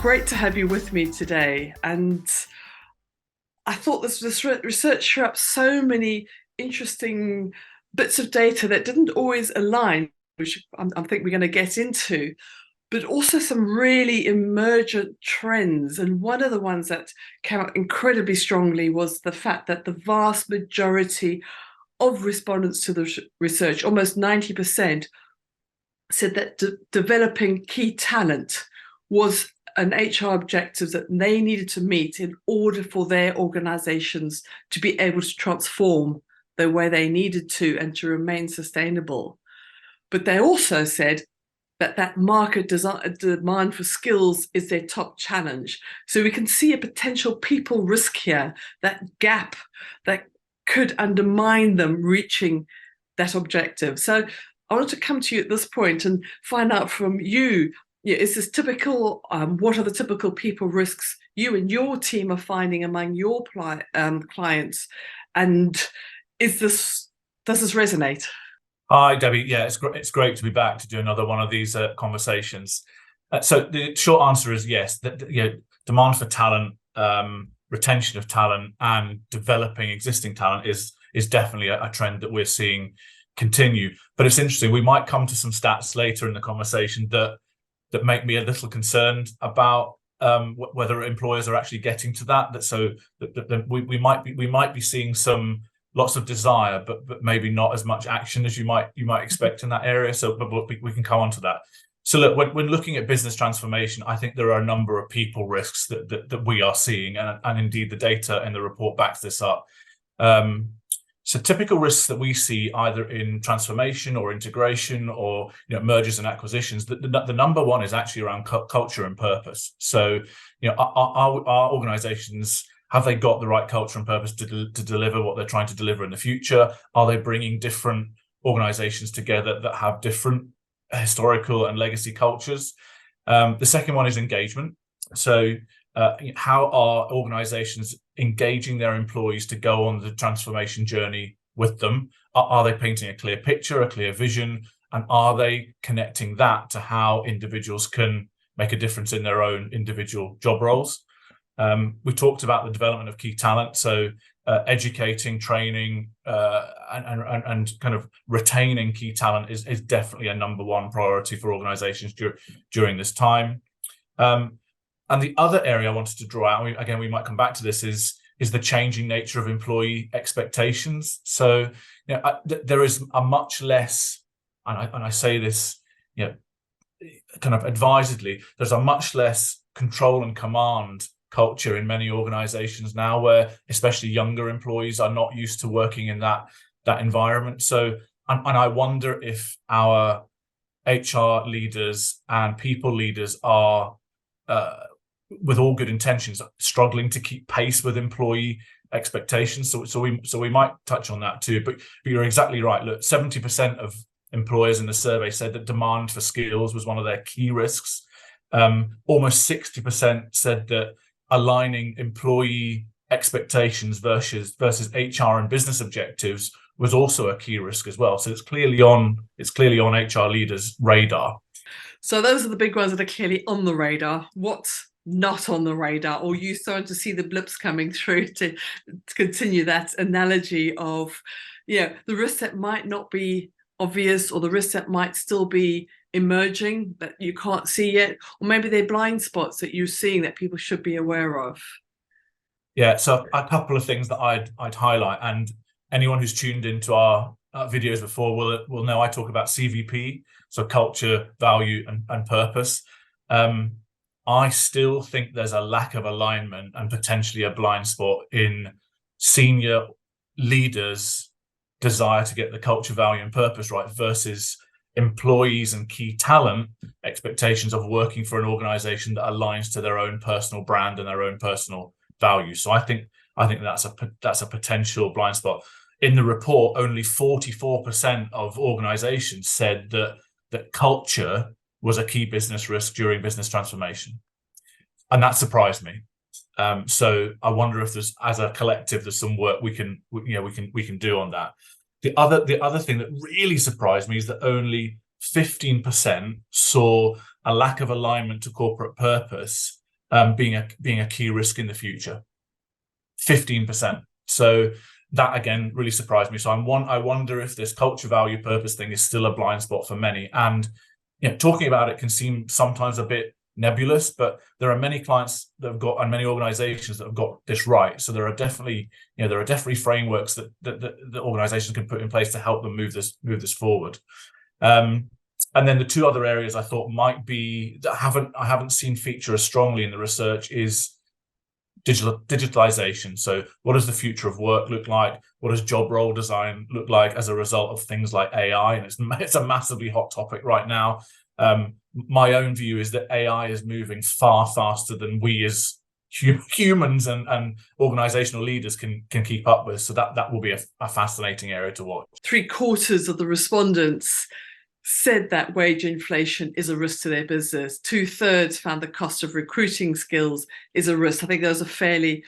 great to have you with me today. And I thought this research threw up so many interesting bits of data that didn't always align, which I think we're going to get into, but also some really emergent trends. And one of the ones that came out incredibly strongly was the fact that the vast majority of respondents to the research, almost 90%, said that developing key talent was an HR objective that they needed to meet in order for their organizations to be able to transform the way they needed to and to remain sustainable. But they also said that market demand for skills is their top challenge. So we can see a potential people risk here, that gap that could undermine them reaching that objective. So I wanted to come to you at this point and find out from you, is this typical? What are the typical people risks you and your team are finding among your clients? And does this resonate? Hi, Debbie. Yeah, it's great to be back to do another one of these conversations. So the short answer is yes. Demand for talent, retention of talent, and developing existing talent is definitely a trend that we're seeing continue. But it's interesting. We might come to some stats later in the conversation that make me a little concerned about whether employers are actually getting to that. So we might be seeing some lots of desire, but maybe not as much action as you might expect in that area. So, but we can come on to that. So look, when looking at business transformation, I think there are a number of people risks that we are seeing, and indeed the data in the report backs this up. So typical risks that we see either in transformation or integration or mergers and acquisitions, the number one is actually around culture and purpose. So our organizations, have they got the right culture and purpose to deliver what they're trying to deliver in the future? Are they bringing different organizations together that have different historical and legacy cultures? The second one is engagement. So how are organizations engaging their employees to go on the transformation journey with them? Are they painting a clear picture, a clear vision? And are they connecting that to how individuals can make a difference in their own individual job roles? We talked about the development of key talent. So educating, training, and kind of retaining key talent is definitely a number one priority for organizations during this time. And the other area I wanted to draw out, again, we might come back to this, is the changing nature of employee expectations. So, there is a much less, and I say this, kind of advisedly, there's a much less control and command culture in many organizations now, where especially younger employees are not used to working in that environment. So, and I wonder if our HR leaders and people leaders are, with all good intentions, struggling to keep pace with employee expectations. So we might touch on that too. But you're exactly right. Look, 70% of employers in the survey said that demand for skills was one of their key risks. Almost 60% said that aligning employee expectations versus HR and business objectives was also a key risk as well. So it's clearly on HR leaders' radar. So those are the big ones that are clearly on the radar. What's not on the radar, or you starting to see the blips coming through, to continue that analogy of, the risks that might not be obvious, or the risks that might still be emerging that you can't see yet, or maybe they're blind spots that you're seeing that people should be aware of? Yeah, so a couple of things that I'd highlight, and anyone who's tuned into our videos before will know I talk about CVP, so culture, value, and purpose. I still think there's a lack of alignment and potentially a blind spot in senior leaders' desire to get the culture, value, and purpose right versus employees and key talent expectations of working for an organization that aligns to their own personal brand and their own personal values. So I think that's a potential blind spot. In the report, only 44% of organizations said that culture was a key business risk during business transformation, and that surprised me. So I wonder if as a collective, there's some work we can do on that. The other thing that really surprised me is that only 15% saw a lack of alignment to corporate purpose being a key risk in the future. 15%. So that again really surprised me. So I wonder if this culture, value, purpose thing is still a blind spot for many. And talking about it can seem sometimes a bit nebulous, but there are many clients that have got, and many organizations that have got this right. So there are definitely frameworks that organizations can put in place to help them move this forward. And then the two other areas I thought might be that I haven't seen feature as strongly in the research is digitalization. So what does the future of work look like? What does job role design look like as a result of things like AI? And it's a massively hot topic right now. My own view is that AI is moving far faster than we as humans and organizational leaders can keep up with. So that will be a fascinating area to watch. 3/4 of the respondents said that wage inflation is a risk to their business. 2/3 found the cost of recruiting skills is a risk. I think those are fairly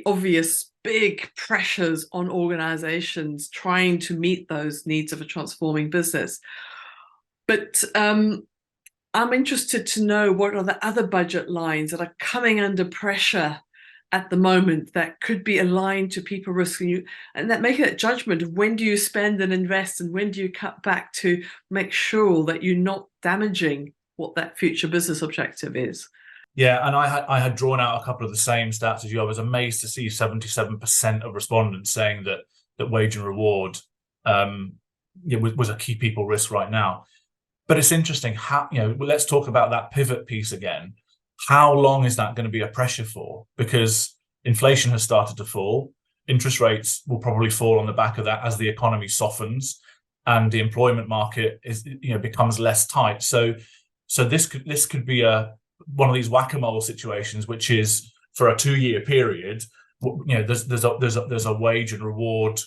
obvious, big pressures on organizations trying to meet those needs of a transforming business. But I'm interested to know what are the other budget lines that are coming under pressure at the moment that could be aligned to people risking you, and that making that judgment of when do you spend and invest and when do you cut back to make sure that you're not damaging what that future business objective is. Yeah, and I had drawn out a couple of the same stats as you. I was amazed to see 77% of respondents saying that wage and reward was a key people risk right now. But it's interesting how, let's talk about that pivot piece again. How long is that going to be a pressure for? Because inflation has started to fall. Interest rates will probably fall on the back of that as the economy softens and the employment market becomes less tight. So this could be one of these whack-a-mole situations, which is for a 2-year period. There's a wage and reward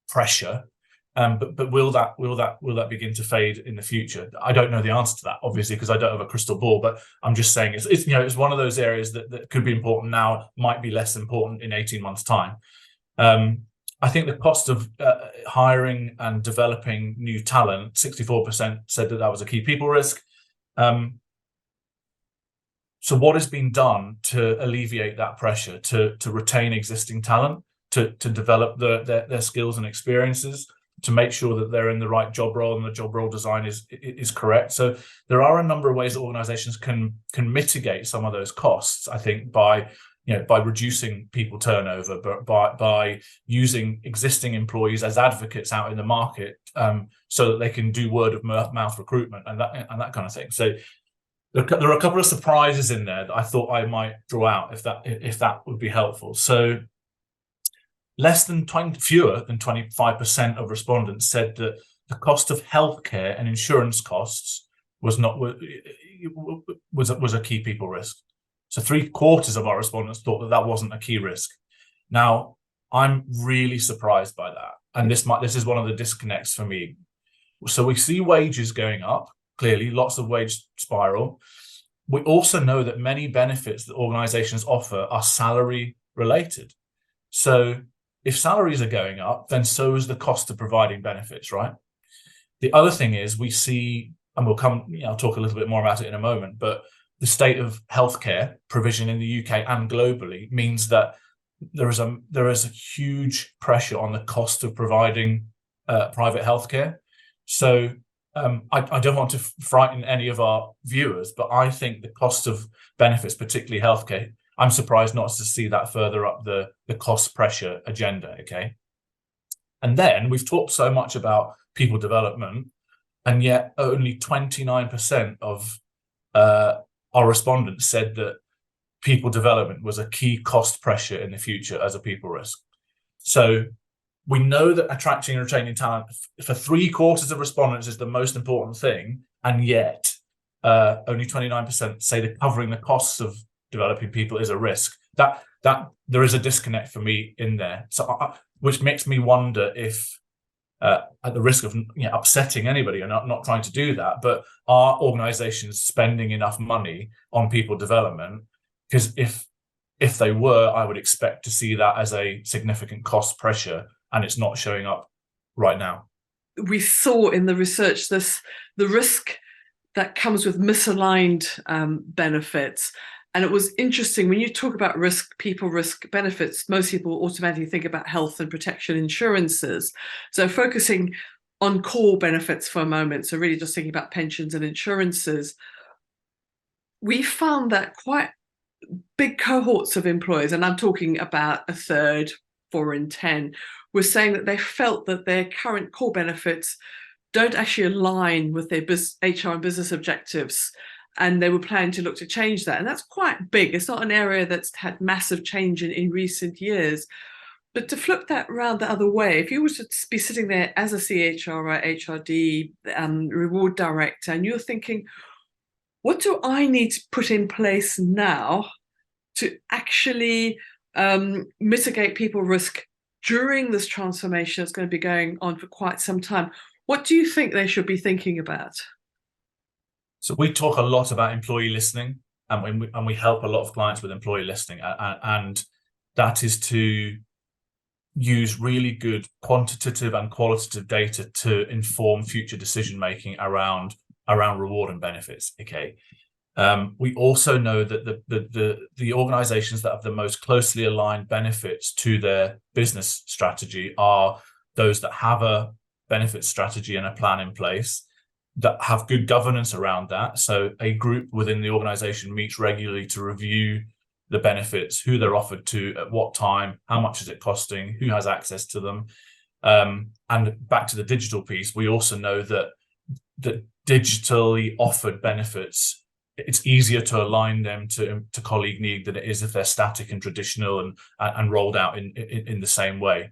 pressure. But will that begin to fade in the future? I don't know the answer to that, obviously, because I don't have a crystal ball. But I'm just saying it's one of those areas that could be important now, might be less important in 18 months' time. I think the cost of hiring and developing new talent, 64% said that was a key people risk. So what has been done to alleviate that pressure, to retain existing talent, to develop their skills and experiences, to make sure that they're in the right job role and the job role design is correct? So there are a number of ways that organizations can mitigate some of those costs, I think, by reducing people turnover, but by using existing employees as advocates out in the market, so that they can do word of mouth recruitment and that kind of thing. So there are a couple of surprises in there that I thought I might draw out if that would be helpful. So fewer than 25% of respondents said that the cost of healthcare and insurance costs was a key people risk. So 3/4 of our respondents thought that wasn't a key risk. Now, I'm really surprised by that, and this is one of the disconnects for me. So we see wages going up, clearly, lots of wage spiral. We also know that many benefits that organizations offer are salary related. So if salaries are going up, then so is the cost of providing benefits, right? The other thing is we see, and I'll talk a little bit more about it in a moment, but the state of healthcare provision in the UK and globally means that there is a huge pressure on the cost of providing private healthcare. So I don't want to frighten any of our viewers, but I think the cost of benefits, particularly healthcare, I'm surprised not to see that further up the cost pressure agenda, okay? And then we've talked so much about people development, and yet only 29% of our respondents said that people development was a key cost pressure in the future as a people risk. So we know that attracting and retaining talent for 3/4 of respondents is the most important thing, and yet only 29% say that covering the costs of developing people is a risk. That there is a disconnect for me in there. So which makes me wonder if, at the risk of upsetting anybody, and not trying to do that, but are organizations spending enough money on people development? Because if they were, I would expect to see that as a significant cost pressure, and it's not showing up right now. We saw in the research the risk that comes with misaligned benefits. And it was interesting when you talk about risk, people risk benefits, most people automatically think about health and protection insurances. So focusing on core benefits for a moment, so really just thinking about pensions and insurances, we found that quite big cohorts of employers, and I'm talking about a third, 4 in 10, were saying that they felt that their current core benefits don't actually align with their HR and business objectives. And they were planning to look to change that. And that's quite big. It's not an area that's had massive change in recent years. But to flip that around the other way, if you were to be sitting there as a CHR or HRD reward director, and you're thinking, what do I need to put in place now to actually mitigate people risk during this transformation that's going to be going on for quite some time? What do you think they should be thinking about? So we talk a lot about employee listening, and we help a lot of clients with employee listening, and that is to use really good quantitative and qualitative data to inform future decision making around reward and benefits. Okay. We also know that the organizations that have the most closely aligned benefits to their business strategy are those that have a benefit strategy and a plan in place, that have good governance around that. So a group within the organization meets regularly to review the benefits, who they're offered to, at what time, how much is it costing, who has access to them. And back to the digital piece, we also know that digitally offered benefits, it's easier to align them to colleague need than it is if they're static and traditional and rolled out in the same way.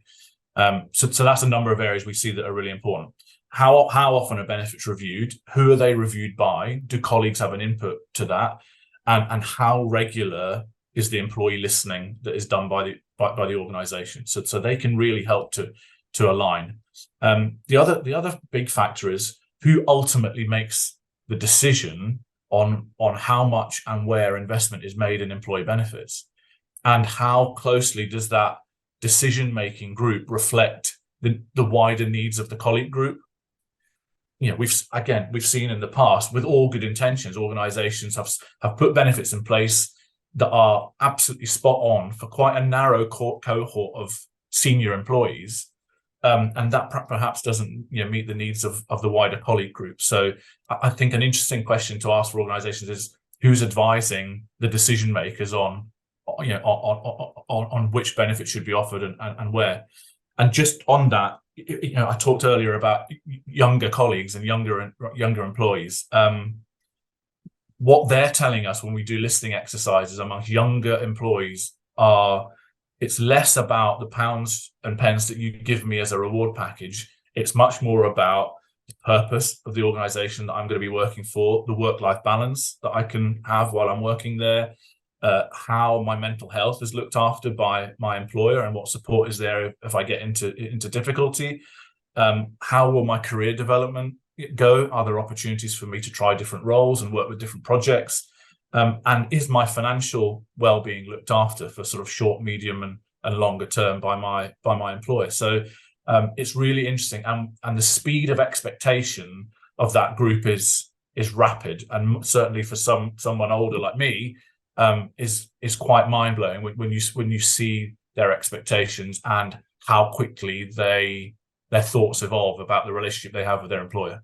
So that's a number of areas we see that are really important. How often are benefits reviewed? Who are they reviewed by? Do colleagues have an input to that? And how regular is the employee listening that is done by the organization? So they can really help to align. The other big factor is who ultimately makes the decision on how much and where investment is made in employee benefits, and how closely does that decision-making group reflect the wider needs of the colleague group. You know, we've seen in the past, with all good intentions, organizations have put benefits in place that are absolutely spot on for quite a narrow cohort of senior employees, and that perhaps doesn't meet the needs of the wider colleague group. So I think an interesting question to ask for organizations is, who's advising the decision makers on which benefits should be offered and where. And just on that, I talked earlier about younger colleagues and younger employees. What they're telling us when we do listening exercises amongst younger employees are, it's less about the pounds and pence that you give me as a reward package. It's much more about the purpose of the organization that I'm going to be working for, the work-life balance that I can have while I'm working there, how my mental health is looked after by my employer and what support is there if I get into difficulty. How will my career development go? Are there opportunities for me to try different roles and work with different projects? And is my financial well-being looked after for sort of short, medium, and longer term by my employer? So it's really interesting, and the speed of expectation of that group is rapid, and certainly for someone older like me, is quite mind-blowing when you see their expectations and how quickly their thoughts evolve about the relationship they have with their employer.